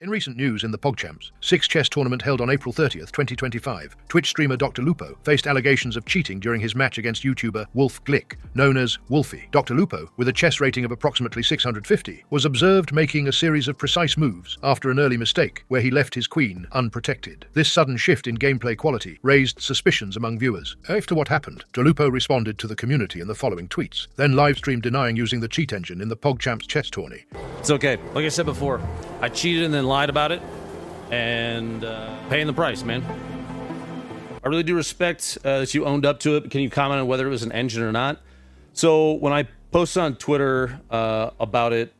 In recent news in the PogChamps 6 chess tournament held on April 30th, 2025, Twitch streamer Drlupo faced allegations of cheating during his match against YouTuber Wolf Glick, known as Wolfie. Drlupo, with a chess rating of approximately 650, was observed making a series of precise moves after an early mistake where he left his queen unprotected. This sudden shift in gameplay quality raised suspicions among viewers. After what happened, Drlupo responded to the community in the following tweets, then livestreamed denying using the cheat engine in the PogChamps chess tourney. It's okay. Like I said before, I cheated and then lied about it, and paying the price, man. I really do respect that you owned up to it. Can you comment on whether it was an engine or not? So when I posted on Twitter about it,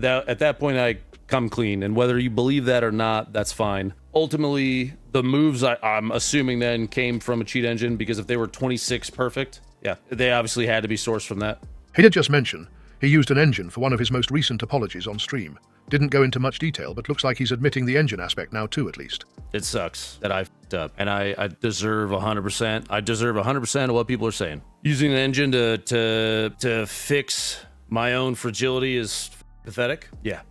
at that point I come clean, and whether you believe that or not, that's fine. Ultimately, the moves I'm assuming then came from a cheat engine, because if they were 26 perfect, yeah, they obviously had to be sourced from that. He did just mention he used an engine for one of his most recent apologies on stream. Didn't go into much detail, but looks like he's admitting the engine aspect now too, at least. It sucks that I f***ed up, and I deserve 100%. I deserve 100% of what people are saying. Using an engine to fix my own fragility is pathetic. Yeah.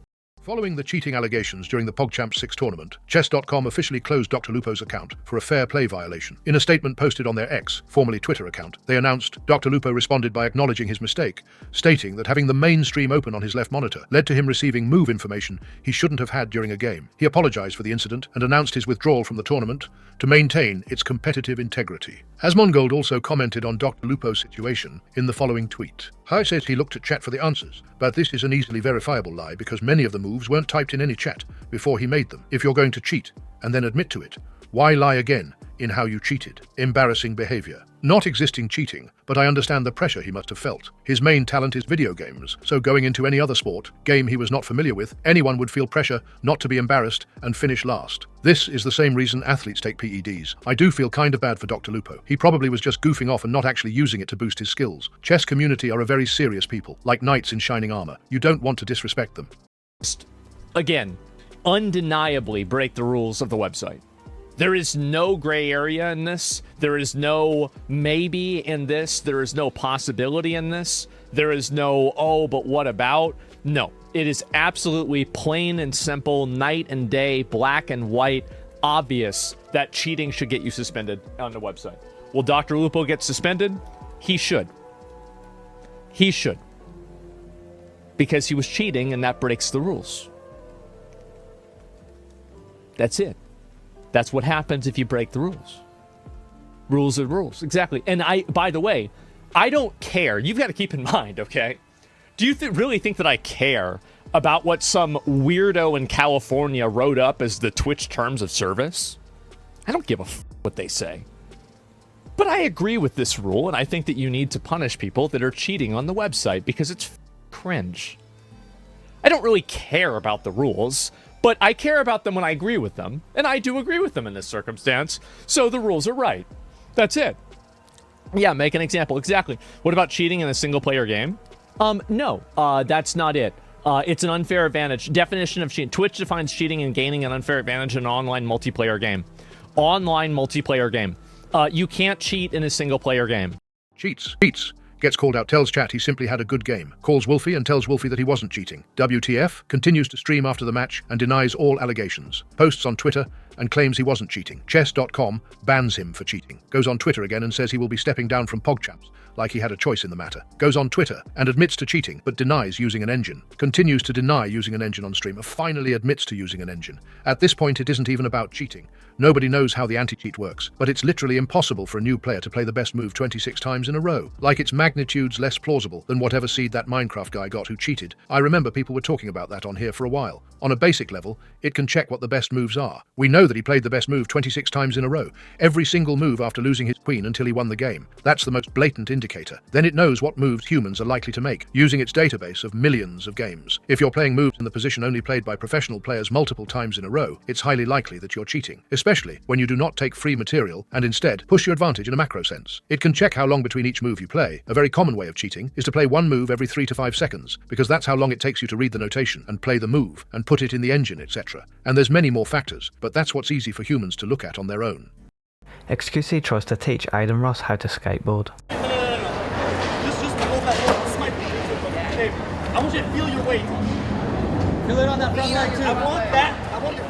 Following the cheating allegations during the PogChamps 6 tournament, Chess.com officially closed Drlupo's account for a fair play violation. In a statement posted on their X, formerly Twitter account, they announced Drlupo responded by acknowledging his mistake, stating that having the main stream open on his left monitor led to him receiving move information he shouldn't have had during a game. He apologized for the incident and announced his withdrawal from the tournament to maintain its competitive integrity. Asmongold also commented on Drlupo's situation in the following tweet. Hi says he looked at chat for the answers, but this is an easily verifiable lie because many of the moves weren't typed in any chat before he made them. If you're going to cheat and then admit to it, why lie again in how you cheated? Embarrassing behavior. Not existing cheating, but I understand the pressure he must have felt. His main talent is video games, so going into any other sport, game he was not familiar with, anyone would feel pressure not to be embarrassed and finish last. This is the same reason athletes take PEDs. I do feel kind of bad for Drlupo. He probably was just goofing off and not actually using it to boost his skills. Chess community are a very serious people, like knights in shining armor. You don't want to disrespect them. Again, undeniably break the rules of the website. There is no gray area in this. There is no maybe in this. There is no possibility in this. There is no, oh, but what about? No, it is absolutely plain and simple, night and day, black and white, obvious that cheating should get you suspended on the website. Will Drlupo get suspended? He should. He should. Because he was cheating and that breaks the rules. That's it. That's what happens if you break the rules. Rules are rules. Exactly. And by the way, I don't care. You've got to keep in mind, okay? Do you really think that I care about what some weirdo in California wrote up as the Twitch terms of service? I don't give a f what they say. But I agree with this rule, and I think that you need to punish people that are cheating on the website because it's cringe. I don't really care about the rules, but I care about them when I agree with them, and I do agree with them in this circumstance, so the rules are right. That's it. Yeah, make an example. Exactly. What about cheating in a single-player game? No, that's not it. It's an unfair advantage. Definition of cheating. Twitch defines cheating and gaining an unfair advantage in an online multiplayer game. Online multiplayer game. You can't cheat in a single-player game. Cheats. Gets called out, tells chat he simply had a good game, calls Wolfie and tells Wolfie that he wasn't cheating. WTF continues to stream after the match and denies all allegations. Posts on Twitter and claims he wasn't cheating. Chess.com bans him for cheating. Goes on Twitter again and says he will be stepping down from PogChamps, like he had a choice in the matter. Goes on Twitter and admits to cheating, but denies using an engine. Continues to deny using an engine on stream, finally admits to using an engine. At this point, it isn't even about cheating. Nobody knows how the anti-cheat works, but it's literally impossible for a new player to play the best move 26 times in a row. Like it's magnitudes less plausible than whatever seed that Minecraft guy got who cheated. I remember people were talking about that on here for a while. On a basic level, it can check what the best moves are. We know that he played the best move 26 times in a row, every single move after losing his queen until he won the game. That's the most blatant indicator. Then it knows what moves humans are likely to make, using its database of millions of games. If you're playing moves in the position only played by professional players multiple times in a row, it's highly likely that you're cheating, especially when you do not take free material and instead push your advantage in a macro sense. It can check how long between each move you play. A very common way of cheating is to play one move every 3 to 5 seconds, because that's how long it takes you to read the notation and play the move and put it in the engine, etc. And there's many more factors, but that's what's easy for humans to look at on their own. XQC tries to teach Aiden Ross how to skateboard. No. Just hold that hold. This might be okay. I want you to feel your weight. Feel it on that front leg too. I want that. I want your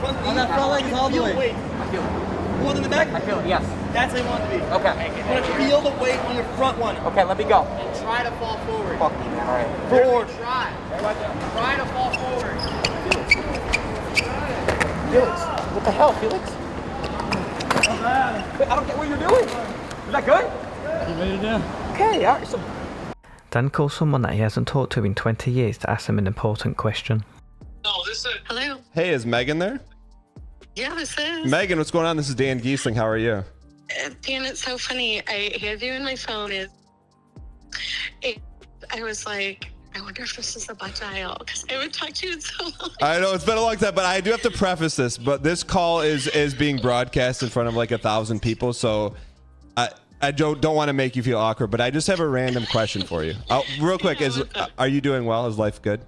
front knee. That front leg is all the way. Weight. I feel it. More than the back? I feel it, yes. That's where you want it to be. Okay. You want to feel the weight on your front one. Okay, let me go. And try to fall forward. Fuck me, man. All right. Forward. Try. Try to fall forward. Felix, what the hell, Felix? Wait, I don't get what you're doing. Is that good? You made it down. Okay, all right. So Dan calls someone that he hasn't talked to in 20 years to ask him an important question. Hello. Hey, is Megan there? Yeah, this is. Megan, what's going on? This is Dan Giesling. How are you? Dan, it's so funny. I have you in my phone. I was like, I wonder if this is a butt dial because I haven't talked to you in so long. I know it's been a long time, but I do have to preface this. But this call is being broadcast in front of like 1,000 people, so I don't want to make you feel awkward. But I just have a random question for you. Real quick, are you doing well? Is life good?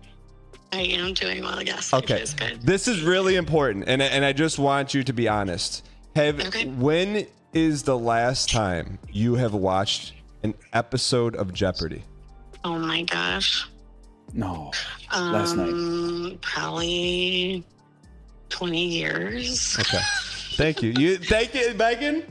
I am doing well, yes. Okay. It is good. This is really important, and I just want you to be honest. When is the last time you have watched an episode of Jeopardy? Oh my gosh. No. Last night. Probably 20 years. Okay. Thank you. Thank you, Megan.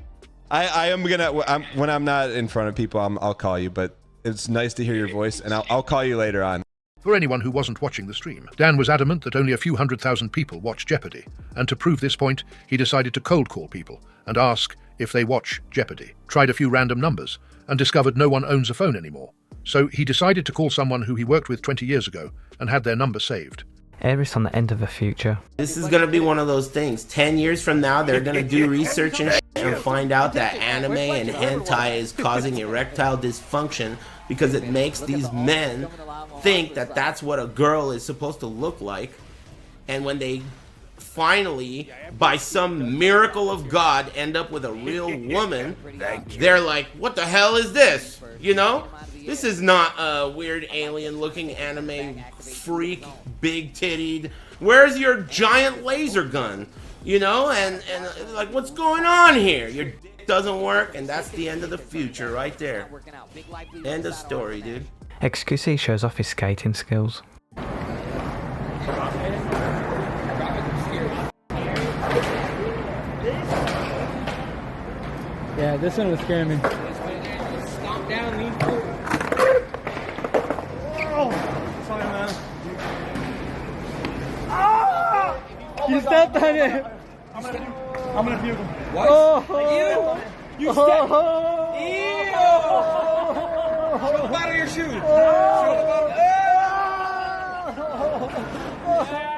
I am gonna when I'm not in front of people, I'll call you. But it's nice to hear your voice, and I'll call you later on. For anyone who wasn't watching the stream, Dan was adamant that only a few 100,000 people watch Jeopardy, and to prove this point, he decided to cold call people and ask if they watch Jeopardy. Tried a few random numbers and discovered no one owns a phone anymore. So he decided to call someone who he worked with 20 years ago and had their number saved. Eris on the end of the future. This is gonna be one of those things. 10 years from now, they're gonna do research and find out that anime and hentai is causing erectile dysfunction because it makes these men think that that's what a girl is supposed to look like. And when they finally, by some miracle of God, end up with a real woman, they're like, what the hell is this? You know? This is not a weird alien-looking anime freak, big-tittied. Where's your giant laser gun? You know, and like, what's going on here? Your dick doesn't work, and that's the end of the future right there. End of story, dude. XQC shows off his skating skills. Yeah, this one was scaring me. Stomp down, lean forward. Sorry, man. You stepped on it. I'm gonna puke him. What? Oh, you stepped. Ew! Show the bottom of your shoes. Show the bottom.